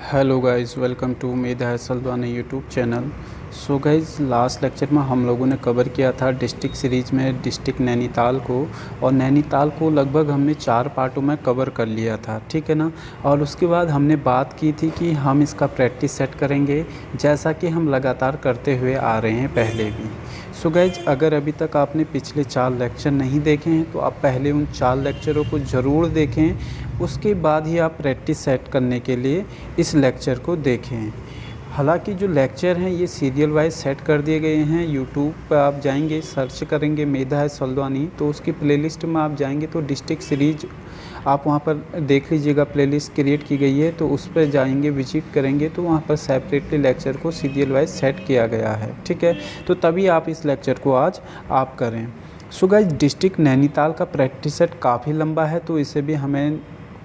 Hello guys, welcome to Medha Haslwani YouTube channel. So guys, last lecture में हम लोगों ने कवर किया था डिस्ट्रिक्ट सीरीज़ में डिस्ट्रिक्ट नैनीताल को। और नैनीताल को लगभग हमने 4 पार्टों में कवर कर लिया था, ठीक है ना। और उसके बाद हमने बात की थी कि हम इसका प्रैक्टिस सेट करेंगे, जैसा कि हम लगातार करते हुए आ रहे हैं पहले भी। सो गाइज, अगर अभी तक आपने पिछले 4 लेक्चर नहीं देखे हैं तो आप पहले उन 4 लेक्चरों को ज़रूर देखें, उसके बाद ही आप प्रैक्टिस सेट करने के लिए इस लेक्चर को देखें। हालांकि जो लेक्चर हैं ये सीरियल वाइज सेट कर दिए गए हैं। यूट्यूब पर आप जाएंगे, सर्च करेंगे मेधा हसलवानी, तो उसकी प्लेलिस्ट में आप जाएंगे तो डिस्ट्रिक्ट सीरीज आप वहाँ पर देख लीजिएगा, प्लेलिस्ट क्रिएट की गई है, तो उस पर जाएंगे, विजिट करेंगे तो वहाँ पर सेपरेटली लेक्चर को सीरियल वाइज सेट किया गया है, ठीक है। तो तभी आप इस लेक्चर को आज आप करें। सो गाइस, डिस्ट्रिक्ट नैनीताल का प्रैक्टिस सेट काफ़ी लंबा है, तो इसे भी हमें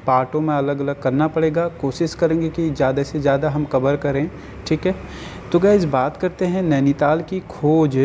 पार्टों में अलग अलग करना पड़ेगा। कोशिश करेंगे कि ज़्यादा से ज़्यादा हम कवर करें, ठीक है। तो गाइस, बात करते हैं नैनीताल की खोज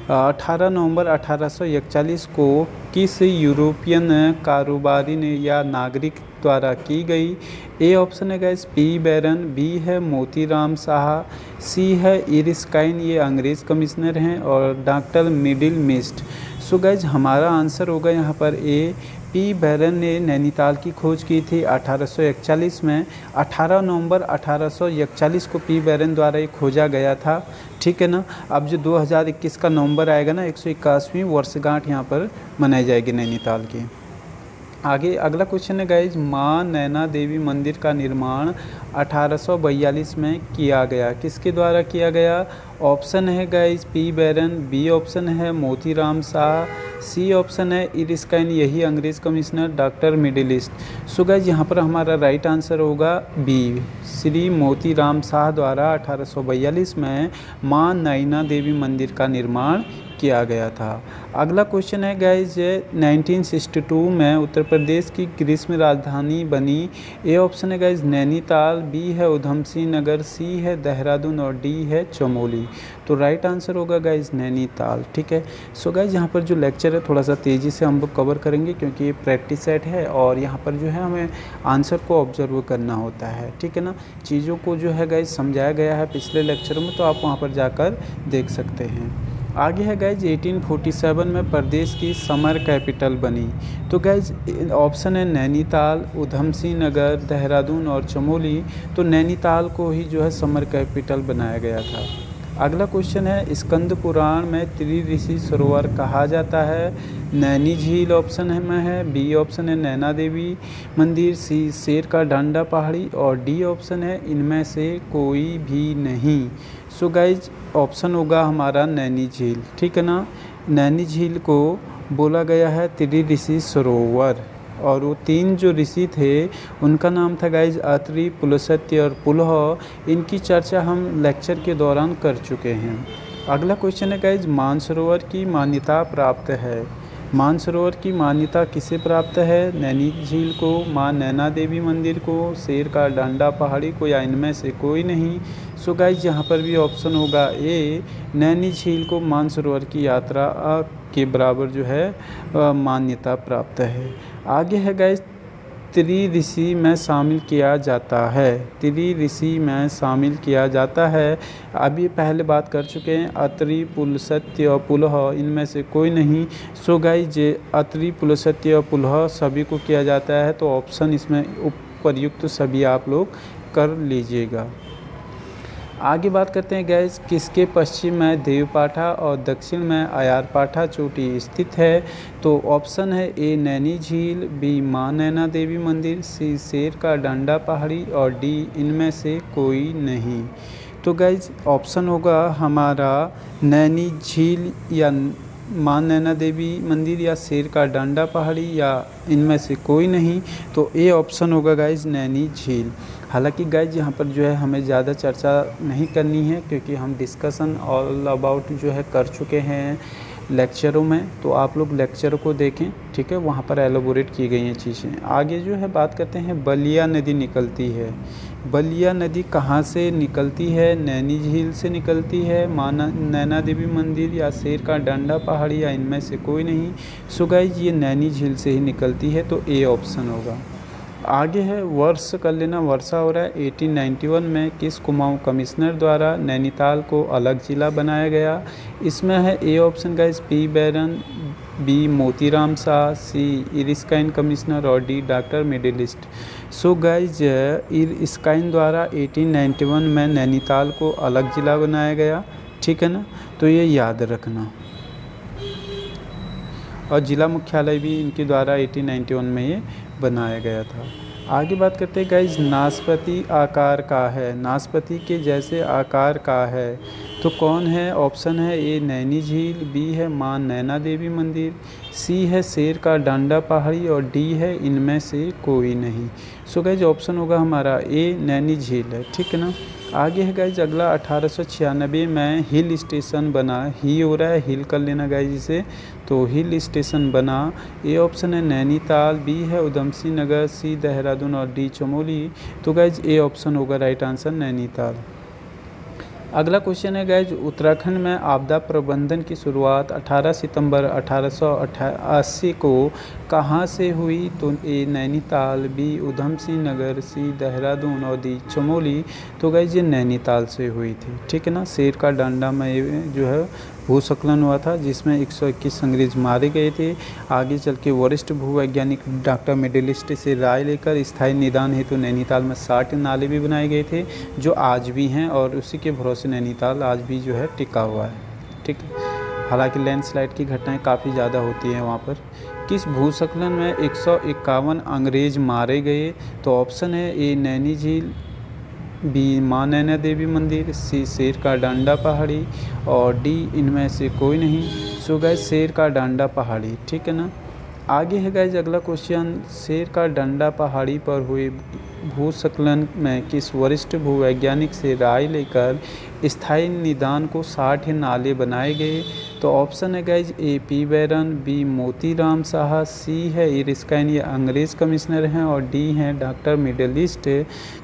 18 नवंबर 1841 को किस यूरोपियन कारोबारी ने या नागरिक द्वारा की गई। ए ऑप्शन है गाइस पी बैरन, बी है मोतीराम शाह, सी है इरिस्काइन, ये अंग्रेज़ कमिश्नर हैं, और doctor middle mist. So guys, हमारा आंसर होगा यहाँ पर ए, पी बैरन ने नैनीताल की खोज की थी 1841 में। 18 नवंबर 1841 को पी बैरन द्वारा ये खोजा गया था, ठीक है ना। अब जो 2021 का नवंबर आएगा ना, 181वीं वर्षगांठ यहाँ पर मनाई जाएगी नैनीताल की। आगे अगला क्वेश्चन है गाइज, माँ नैना देवी मंदिर का निर्माण 1842 में किया गया, किसके द्वारा किया गया। ऑप्शन है guys P Barron, B option है मोतीराम शाह, सी ऑप्शन है इरिस्काइन, यही अंग्रेज़ commissioner, doctor Middlemist. So guys, यहाँ पर हमारा राइट आंसर होगा बी, श्री मोतीराम शाह द्वारा 1842 में माँ नैना देवी मंदिर का निर्माण किया गया था। अगला क्वेश्चन है गाइज, 1962 में उत्तर प्रदेश की ग्रीष्म राजधानी बनी। ए ऑप्शन है गाइज नैनीताल, बी है उधम सिंह नगर, सी है देहरादून, और डी है चमोली। तो राइट आंसर होगा गाइज नैनीताल, ठीक है। सो गाइज, यहाँ पर जो लेक्चर है थोड़ा सा तेज़ी से हम लोग कवर करेंगे, क्योंकि ये प्रैक्टिस सेट है और यहाँ पर जो है हमें आंसर को ऑब्जर्व करना होता है, ठीक है ना। चीज़ों को जो है गाइज समझाया गया है पिछले लेक्चरों में, तो आप वहाँ पर जाकर देख सकते हैं। आगे है गाइज, 1847 में प्रदेश की समर कैपिटल बनी। तो गाइज, ऑप्शन है नैनीताल, उधम सिंह नगर, देहरादून और चमोली। तो नैनीताल को ही जो है समर कैपिटल बनाया गया था। अगला क्वेश्चन है, स्कंद पुराण में त्रिऋषि सरोवर कहा जाता है। नैनी झील ऑप्शन है में है, बी ऑप्शन है नैना देवी मंदिर, सी शेर का ढांडा पहाड़ी, और डी ऑप्शन है इनमें से कोई भी नहीं। सो गाइज, ऑप्शन होगा हमारा नैनी झील, ठीक है ना। नैनी झील को बोला गया है त्रिऋषि सरोवर, और वो 3 जो ऋषि थे उनका नाम था गाइज अत्रि, पुलस्त्य और पुलह। इनकी चर्चा हम लेक्चर के दौरान कर चुके हैं। अगला क्वेश्चन है गाइज, मानसरोवर की मान्यता प्राप्त है। मानसरोवर की मान्यता किसे प्राप्त है। नैनी झील को, माँ नैना देवी मंदिर को, शेर का डांडा पहाड़ी को, या इनमें से कोई नहीं। सो गाइज, यहाँ पर भी ऑप्शन होगा ए, नैनी झील को मानसरोवर की यात्रा के बराबर जो है मान्यता प्राप्त है। आगे है गाइज, त्रिऋषि में शामिल किया जाता है। त्रिऋषि में शामिल किया जाता है, अभी पहले बात कर चुके हैं, अत्रि, पुलस्त्य और पुलह, इनमें से कोई नहीं। सो गाइज, अत्रि, पुलस्त्य और पुलह सभी को किया जाता है, तो ऑप्शन इसमें उपयुक्त सभी आप लोग कर लीजिएगा। आगे बात करते हैं गैस, किसके पश्चिम में देवपाठा और दक्षिण में अयारपाठा चोटी स्थित है। तो ऑप्शन है ए नैनी झील, बी माँ नैना देवी मंदिर, सी शेर का डांडा पहाड़ी, और डी इनमें से कोई नहीं। तो गैस, ऑप्शन होगा हमारा नैनी झील, या माँ नैना देवी मंदिर, या शेर का डांडा पहाड़ी, या इनमें से कोई नहीं। तो ए ऑप्शन होगा गाइज नैनी झील। हालांकि गाइज, यहाँ पर जो है हमें ज़्यादा चर्चा नहीं करनी है, क्योंकि हम डिस्कशन ऑल अबाउट जो है कर चुके हैं लेक्चरों में। तो आप लोग लेक्चर को देखें, ठीक है, वहाँ पर एलोबोरेट की गई हैं चीज़ें। आगे जो है बात करते हैं, बलिया नदी निकलती है। बलिया नदी कहाँ से निकलती है। नैनी झील से निकलती है, माँ नैना देवी मंदिर, या शेर का डांडा पहाड़ी, या इनमें से कोई नहीं। सो गाइज, ये नैनी झील से ही निकलती है, तो ए ऑप्शन होगा। आगे है वर्ष कर लेना, वर्षा हो रहा है 1891 में किस कुमाऊं कमिश्नर द्वारा नैनीताल को अलग ज़िला बनाया गया। इसमें है A option guys P Barron, B Motiram Shah, C Erskine commissioner और D doctor Middlemist. So guys Erskine द्वारा 1891 में नैनीताल को अलग ज़िला बनाया गया, ठीक है ना, तो ये याद रखना। और ज़िला मुख्यालय भी इनके द्वारा 1891 में ये बनाया गया था। आगे बात करते हैं गाइज नाशपाती आकार का है, नाशपाती के जैसे आकार का है तो कौन है। ऑप्शन है ए नैनी झील, बी है मां नैना देवी मंदिर, सी है शेर का डांडा पहाड़ी और डी है इनमें से कोई नहीं। सो गाइज ऑप्शन होगा हमारा ए नैनी झील है, ठीक है ना। आगे है गाइज अगला 1896 में हिल स्टेशन बना, ही हो रहा है हिल कर लेना गाइज इसे, तो हिल स्टेशन बना। ए ऑप्शन है नैनीताल, बी है उधम सिंह नगर, सी देहरादून और डी चमोली। तो गाइज ए ऑप्शन होगा राइट आंसर नैनीताल। अगला क्वेश्चन है गाइज उत्तराखंड में आपदा प्रबंधन की शुरुआत 18 सितंबर 1888 को कहाँ से हुई। तो ए नैनीताल, बी उधम सिंह नगर, सी देहरादून और डी चमोली। तो गाइज ये नैनीताल से हुई थी, ठीक है ना। शेर का डांडा में जो है भूस्खलन हुआ था जिसमें 121 अंग्रेज मारे गए थे। आगे चल के वरिष्ठ भूवैज्ञानिक डॉक्टर मिडिलिस्ट से राय लेकर स्थायी निदान हेतु नैनीताल में 60 नाले भी बनाए गए थे जो आज भी हैं और उसी के भरोसे नैनीताल आज भी जो है टिका हुआ है, ठीक है। हालांकि लैंडस्लाइड की घटनाएं काफ़ी ज़्यादा होती हैं वहाँ पर। किस भूस्खलन में 151 अंग्रेज मारे गए। तो ऑप्शन है ए नैनी झील, बी मां नैना देवी मंदिर, सी शेर का डांडा पहाड़ी और डी इनमें से कोई नहीं। सो गाइस शेर का डांडा पहाड़ी, ठीक है ना। आगे है गाइस अगला क्वेश्चन, शेर का डांडा पहाड़ी पर हुए भूस्खलन में किस वरिष्ठ भूवैज्ञानिक से राय लेकर स्थायी निदान को 60 नाले बनाए गए। तो ऑप्शन है guys A P Barron, B Motiram Shah, C है इरस्काइन ये अंग्रेज़ कमिश्नर हैं और डी हैं डॉक्टर मिडिलिस्ट।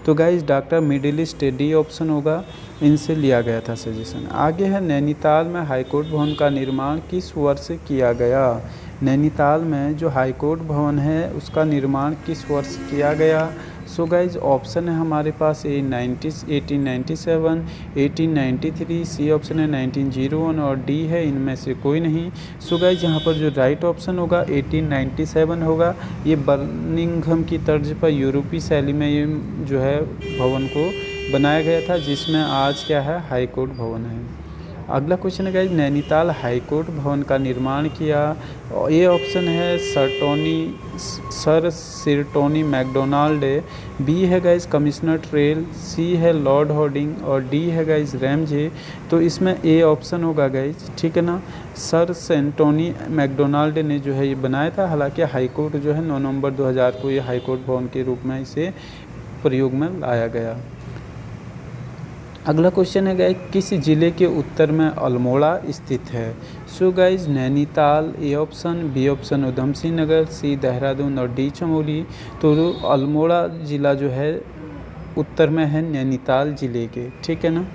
तो guys doctor Middlemist D option होगा, इनसे लिया गया था सजेशन। आगे है नैनीताल में हाईकोर्ट भवन का निर्माण किस वर्ष किया गया। नैनीताल में जो हाईकोर्ट भवन है उसका निर्माण किस वर्ष किया गया। सो गाइज ऑप्शन है हमारे पास ए 1897, 1893, सी ऑप्शन है 1901 और डी है इनमें से कोई नहीं। सो गाइज यहाँ पर जो राइट ऑप्शन होगा 1897 होगा। ये बर्मिंघम की तर्ज पर यूरोपीय शैली में ये जो है भवन को बनाया गया था जिसमें आज क्या है हाई कोर्ट भवन है। अगला क्वेश्चन है गाइज नैनीताल हाईकोर्ट भवन का निर्माण किया। ए ऑप्शन है सर सिरटोनी मैकडोनाल्ड, बी है गाइज कमिश्नर ट्रेल, सी है लॉर्ड हॉर्डिंग और डी है गाइज रैमजे। तो इसमें ए ऑप्शन होगा गाइज, ठीक है ना। सर सेंटोनी मैकडोनाल्ड ने जो है ये बनाया था। हालांकि हाईकोर्ट जो है 9 नवंबर 2000 को ये हाईकोर्ट भवन के रूप में इसे प्रयोग में लाया गया। अगला क्वेश्चन है गाइज किस ज़िले के उत्तर में अल्मोड़ा स्थित है। So guys Nainital A option, B option Udham Singh Nagar, C Dehradun और डी चमोली। तो अल्मोड़ा ज़िला जो है उत्तर में है नैनीताल ज़िले के, ठीक है ना।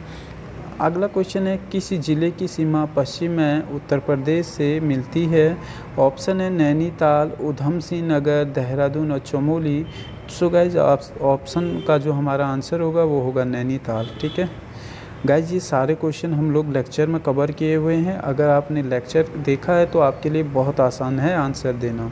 अगला क्वेश्चन है किस ज़िले की सीमा पश्चिम में उत्तर प्रदेश से मिलती है। ऑप्शन है नैनीताल, उधम सिंह नगर, देहरादून और चमोली। सो गाइज ऑप्शन का जो हमारा आंसर होगा वो होगा नैनीताल, ठीक है। गाइज ये सारे क्वेश्चन हम लोग लेक्चर में कवर किए हुए हैं। अगर आपने लेक्चर देखा है तो आपके लिए बहुत आसान है आंसर देना।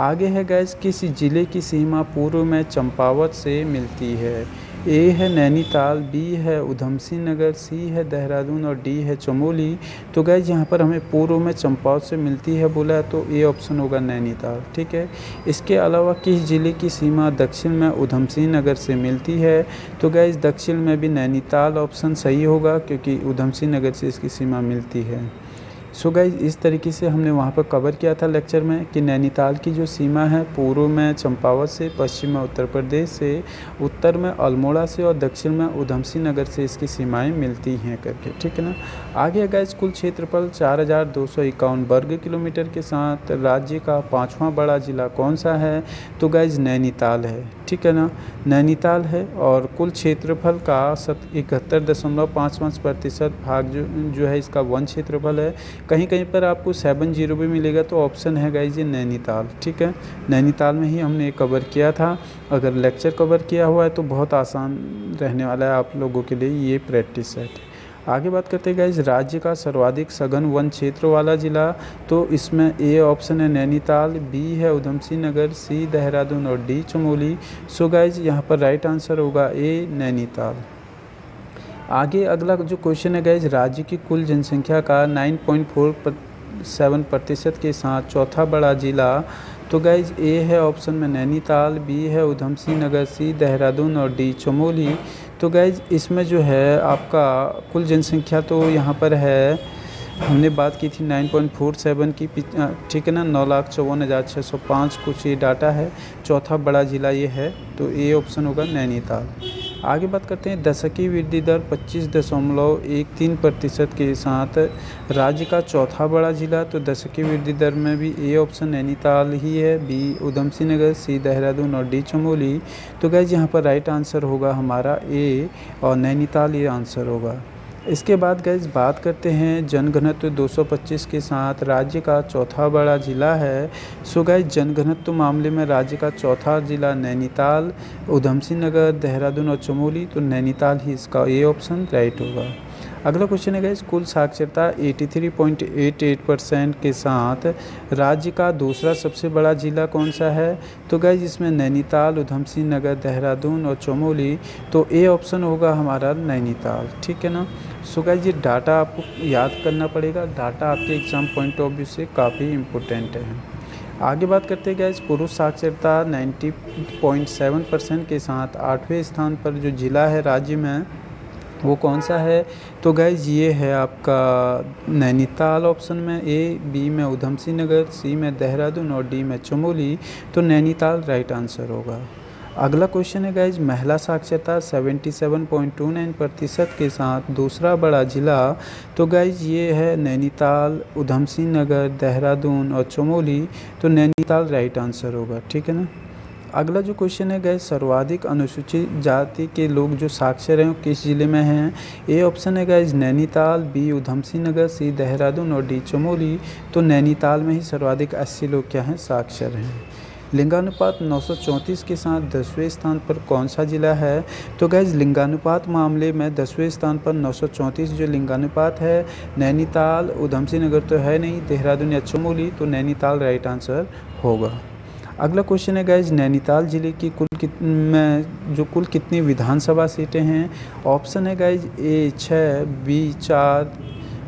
आगे है गाइज किस ज़िले की सीमा पूर्व में चंपावत से मिलती है। ए है नैनीताल, बी है उधम सिंह नगर, सी है देहरादून और डी है चमोली। तो गाइज यहाँ पर हमें पूर्व में चंपावत से मिलती है बोला है तो ए ऑप्शन होगा नैनीताल, ठीक है। इसके अलावा किस ज़िले की सीमा दक्षिण में उधम सिंह नगर से मिलती है। तो गाइज दक्षिण में भी नैनीताल ऑप्शन सही होगा क्योंकि उधम सिंह नगर से इसकी सीमा मिलती है। सो गाइज इस तरीके से हमने वहाँ पर कवर किया था लेक्चर में कि नैनीताल की जो सीमा है पूर्व में चंपावत से, पश्चिम में उत्तर प्रदेश से, उत्तर में अल्मोड़ा से और दक्षिण में उधम सिंह नगर से इसकी सीमाएं मिलती हैं करके, ठीक है ना। आगे गाइज कुल क्षेत्रफल 4251 वर्ग किलोमीटर के साथ राज्य का 5वां बड़ा ज़िला कौन सा है। तो गाइज नैनीताल है, ठीक है ना, नैनीताल है। और कुल क्षेत्रफल का 71.55% भाग जो है इसका वन क्षेत्रफल है। कहीं कहीं पर आपको 70 भी मिलेगा, तो ऑप्शन है गाइज ये नैनीताल। ठीक है, नैनीताल में ही हमने कवर किया था। अगर लेक्चर कवर किया हुआ है तो बहुत आसान रहने वाला है आप लोगों के लिए ये प्रैक्टिस सेट। आगे बात करते हैं गाइज, राज्य का सर्वाधिक सघन वन क्षेत्र वाला ज़िला, तो इसमें ए ऑप्शन है नैनीताल, बी है उधम सिंह नगर, सी देहरादून और डी चमोली। सो गाइज यहाँ पर राइट आंसर होगा ए नैनीताल। आगे अगला जो क्वेश्चन है गाइज, राज्य की कुल जनसंख्या का 9.47% के साथ चौथा बड़ा ज़िला, तो गाइज ए है ऑप्शन में नैनीताल, बी है उधम सिंह नगर, सी देहरादून और डी चमोली। तो गाइज इसमें जो है आपका कुल जनसंख्या तो यहाँ पर है, हमने बात की थी 9.47 की, ठीक है ना, 9,54,605 कुछ ये डाटा है। चौथा बड़ा ज़िला ये है, तो ए ऑप्शन होगा नैनीताल। आगे बात करते हैं, दशकीय वृद्धि दर 25.13% के साथ राज्य का चौथा बड़ा ज़िला, तो दशकीय वृद्धि दर में भी ए ऑप्शन नैनीताल ही है, बी उधम सिंह नगर, सी देहरादून और डी चमोली। तो गाइज यहाँ पर राइट आंसर होगा हमारा ए और नैनीताल ये आंसर होगा। इसके बाद गाइज बात करते हैं, जनघनत्व 225 के साथ राज्य का चौथा बड़ा ज़िला है। सो गाइज जनघनत्व मामले में राज्य का चौथा ज़िला नैनीताल, उधम सिंह नगर, देहरादून और चमोली, तो नैनीताल ही इसका ए ऑप्शन राइट होगा। अगला क्वेश्चन है गाइज, कुल साक्षरता 83.88% के साथ राज्य का दूसरा सबसे बड़ा ज़िला कौन सा है? तो गाइज इसमें नैनीताल, उधम सिंह नगर, देहरादून और चमोली, तो ए ऑप्शन होगा हमारा नैनीताल। ठीक है ना। सो गाइज ये डाटा आपको याद करना पड़ेगा, डाटा आपके एग्ज़ाम पॉइंट ऑफ व्यू से काफ़ी इम्पोर्टेंट है। आगे बात करते हैं गाइज, पुरुष साक्षरता 90.7% के साथ 8वें स्थान पर जो ज़िला है राज्य में, वो कौन सा है? तो गाइज ये है आपका नैनीताल ऑप्शन में, ए, बी में उधम सिंह नगर, सी में देहरादून और डी में चमोली, तो नैनीताल राइट आंसर होगा। अगला क्वेश्चन है गाइज, महिला साक्षरता 77.29% के साथ दूसरा बड़ा ज़िला, तो गाइज ये है नैनीताल, उधम सिंह नगर, देहरादून और चमोली, तो नैनीताल राइट आंसर होगा। ठीक है ना। अगला जो क्वेश्चन है गाइस, सर्वाधिक अनुसूचित जाति के लोग जो साक्षर हैं किस ज़िले में हैं? ए ऑप्शन है गाइस नैनीताल, बी उधम सिंह नगर, सी देहरादून और डी चमोली, तो नैनीताल में ही सर्वाधिक 80 लोग क्या हैं साक्षर हैं। लिंगानुपात 934 के साथ 10वें स्थान पर कौन सा ज़िला है? तो गाइज लिंगानुपात मामले में 10वें स्थान पर 934 जो लिंगानुपात है, नैनीताल, उधम सिंह नगर तो है नहीं, देहरादून या चमोली, तो नैनीताल राइट आंसर होगा। अगला क्वेश्चन है गाइज, नैनीताल ज़िले की कुल कितनी विधानसभा सीटें हैं? ऑप्शन है गाइज ए 6, बी 4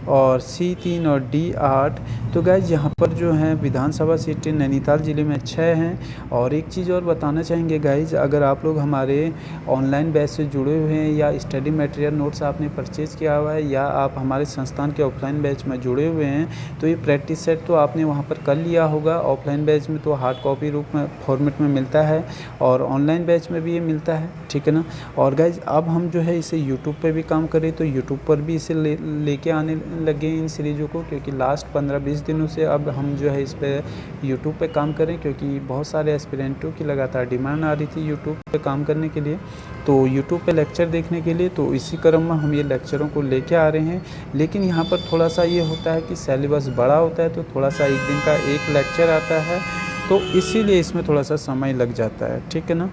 और सी 3 और डी 8। तो गाइज यहाँ पर जो हैं विधानसभा सीटें नैनीताल ज़िले में 6 हैं। और एक चीज़ और बताना चाहेंगे गाइज, अगर आप लोग हमारे ऑनलाइन बैच से जुड़े हुए हैं या स्टडी मटेरियल नोट्स आपने परचेज़ किया हुआ है या आप हमारे संस्थान के ऑफलाइन बैच में जुड़े हुए हैं, तो ये प्रैक्टिस सेट तो आपने वहाँ पर कर लिया होगा। ऑफलाइन बैच में तो हार्ड कॉपी रूप में फॉर्मेट में मिलता है और ऑनलाइन बैच में भी ये मिलता है। ठीक है ना। और गाइज अब हम जो है इसे यूट्यूब पर भी काम करें, तो यूट्यूब पर भी इसे लेके आने लगे इन सीरीज़ों को, क्योंकि लास्ट 15-20 दिनों से अब हम जो है इस पे यूट्यूब पे काम करें, क्योंकि बहुत सारे एस्पिरेंटों की लगातार डिमांड आ रही थी यूट्यूब पे काम करने के लिए, तो यूट्यूब पे लेक्चर देखने के लिए। तो इसी क्रम में हम ये लेक्चरों को लेके आ रहे हैं। लेकिन यहाँ पर थोड़ा सा ये होता है कि सिलेबस बड़ा होता है, तो थोड़ा सा एक दिन का एक लेक्चर आता है, तो इसीलिए इसमें थोड़ा सा समय लग जाता है। ठीक है ना।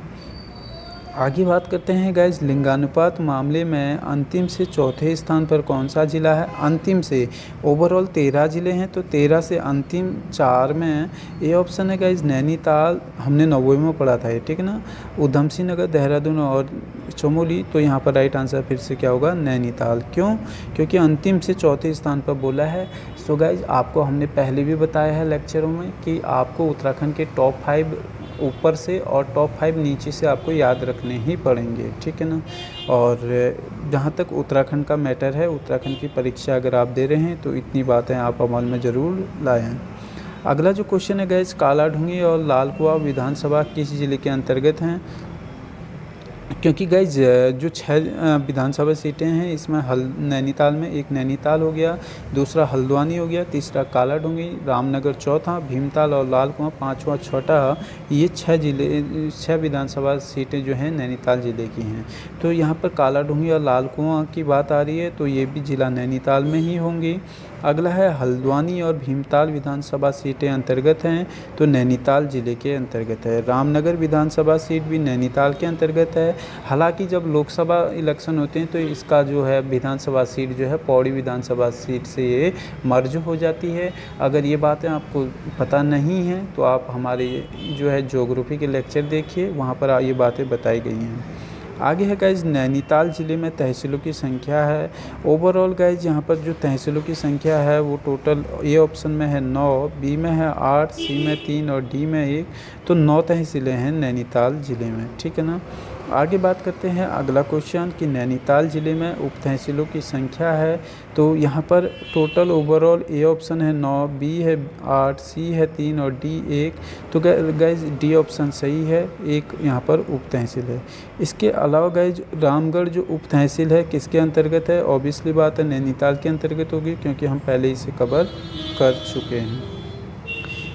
आगे बात करते हैं गाइज, लिंगानुपात मामले में अंतिम से चौथे स्थान पर कौन सा ज़िला है? अंतिम से ओवरऑल 13 ज़िले हैं, तो 13 से अंतिम 4 में ए ऑप्शन है गाइज नैनीताल, हमने 90 में पढ़ा था ये। ठीक है ना। उधम सिंह नगर, देहरादून और चमोली, तो यहाँ पर राइट आंसर फिर से क्या होगा? नैनीताल। क्यों? क्योंकि अंतिम से चौथे स्थान पर बोला है। सो गाइज आपको हमने पहले भी बताया है लेक्चरों में कि आपको उत्तराखंड के टॉप 5 ऊपर से और टॉप 5 नीचे से आपको याद रखने ही पड़ेंगे। ठीक है ना। और जहाँ तक उत्तराखंड का मैटर है, उत्तराखंड की परीक्षा अगर आप दे रहे हैं तो इतनी बातें आप अमल में ज़रूर लाएं। अगला जो क्वेश्चन है गाइस, कालाढूंगी और लाल कुआं विधानसभा किस ज़िले के अंतर्गत हैं? क्योंकि गाइज जो 6 विधानसभा सीटें हैं, इसमें नैनीताल में एक नैनीताल हो गया, दूसरा हल्द्वानी हो गया, तीसरा कालाढूंगी, रामनगर चौथा, भीमताल और लाल कुआं पाँचवा छठा, ये 6 विधानसभा सीटें जो हैं नैनीताल ज़िले की हैं। तो यहाँ पर कालाढूंगी और लाल कुआं की बात आ रही है, तो ये भी ज़िला नैनीताल में ही होंगी। अगला है हल्द्वानी और भीमताल विधानसभा सीटें अंतर्गत हैं, तो नैनीताल ज़िले के अंतर्गत है। रामनगर विधानसभा सीट भी नैनीताल के अंतर्गत है। हालांकि जब लोकसभा इलेक्शन होते हैं तो इसका जो है विधानसभा सीट जो है पौड़ी विधानसभा सीट से ये मर्ज हो जाती है। अगर ये बातें आपको पता नहीं हैं तो आप हमारे जो है ज्योग्राफी के लेक्चर देखिए, वहाँ पर ये बातें बताई गई हैं। आगे है गाइज नैनीताल ज़िले में तहसीलों की संख्या है। ओवरऑल गाइज यहाँ पर जो तहसीलों की संख्या है वो टोटल ए ऑप्शन में है 9, बी में है 8, सी में 3 और डी में 1, तो 9 तहसीलें हैं नैनीताल ज़िले में, ठीक है ना। आगे बात करते हैं अगला क्वेश्चन कि नैनीताल ज़िले में उप तहसीलों की संख्या है, तो यहाँ पर टोटल ओवरऑल ए ऑप्शन है 9, बी है 8, सी है 3 और डी 1, तो गाइज डी ऑप्शन सही है, एक यहाँ पर उप तहसील है। इसके अलावा गाइज रामगढ़ जो उप तहसील है किसके अंतर्गत है, ऑब्वियसली बात है नैनीताल के अंतर्गत होगी, क्योंकि हम पहले इसे कवर कर चुके हैं।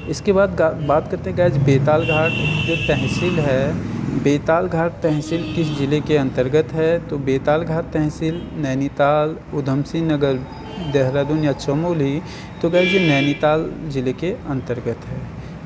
इसके बाद बात करते हैं गाइज बेताल घाट जो तहसील है, बेताल घाट तहसील किस ज़िले के अंतर्गत है, तो बेताल घाट तहसील नैनीताल, उधमसिंह नगर, देहरादून या चमोली, तो गाइज ये नैनीताल ज़िले के अंतर्गत है।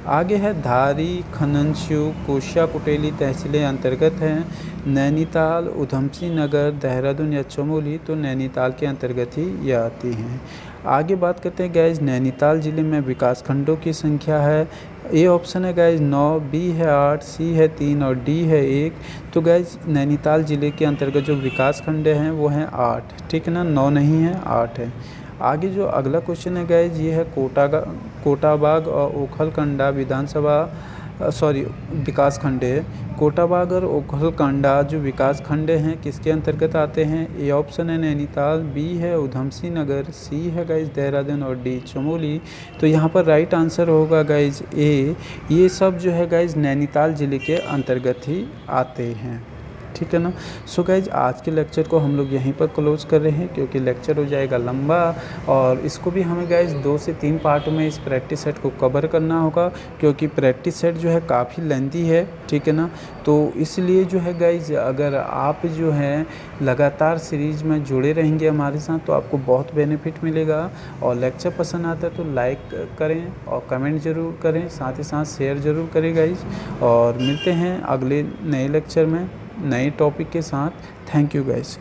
आगे है धारी, खननशिव, कोशिया कुटेली तहसीलें अंतर्गत हैं। नैनीताल, उधमसिंह नगर, देहरादून या चमोली, तो नैनीताल के अंतर्गत ही ये आती हैं। आगे बात करते हैं गाइज नैनीताल ज़िले में विकास खंडों की संख्या है। ए ऑप्शन है गाइज 9, बी है 8, सी है 3 और डी है 1, तो गाइज नैनीताल ज़िले के अंतर्गत जो विकास खंड हैं वो हैं 8, ठीक है ना, 9 नहीं है 8 है। आगे जो अगला क्वेश्चन है गाइज ये है कोटाबाग और ओखलकांडा विकास खंड है। कोटाबाग और ओखलकांडा जो विकास खंड हैं किसके अंतर्गत आते हैं, ए ऑप्शन है नैनीताल, बी है उधमसिंह नगर, सी है गाइज देहरादून और डी चमोली, तो यहाँ पर राइट आंसर होगा गाइज ए। ये सब जो है गाइज नैनीताल ज़िले के अंतर्गत ही आते हैं, ठीक है ना। सो गाइज आज के लेक्चर को हम लोग यहीं पर क्लोज कर रहे हैं, क्योंकि लेक्चर हो जाएगा लंबा और इसको भी हमें गाइज 2 से 3 पार्ट में इस प्रैक्टिस सेट को कवर करना होगा, क्योंकि प्रैक्टिस सेट जो है काफ़ी लेंथी है, ठीक है ना। तो इसलिए जो है गाइज अगर आप जो है लगातार सीरीज़ में जुड़े रहेंगे हमारे साथ तो आपको बहुत बेनिफिट मिलेगा। और लेक्चर पसंद आता है तो लाइक करें और कमेंट ज़रूर करें, साथ ही साथ शेयर ज़रूर करें गाइज। और मिलते हैं अगले नए लेक्चर में नए टॉपिक के साथ। Thank you guys.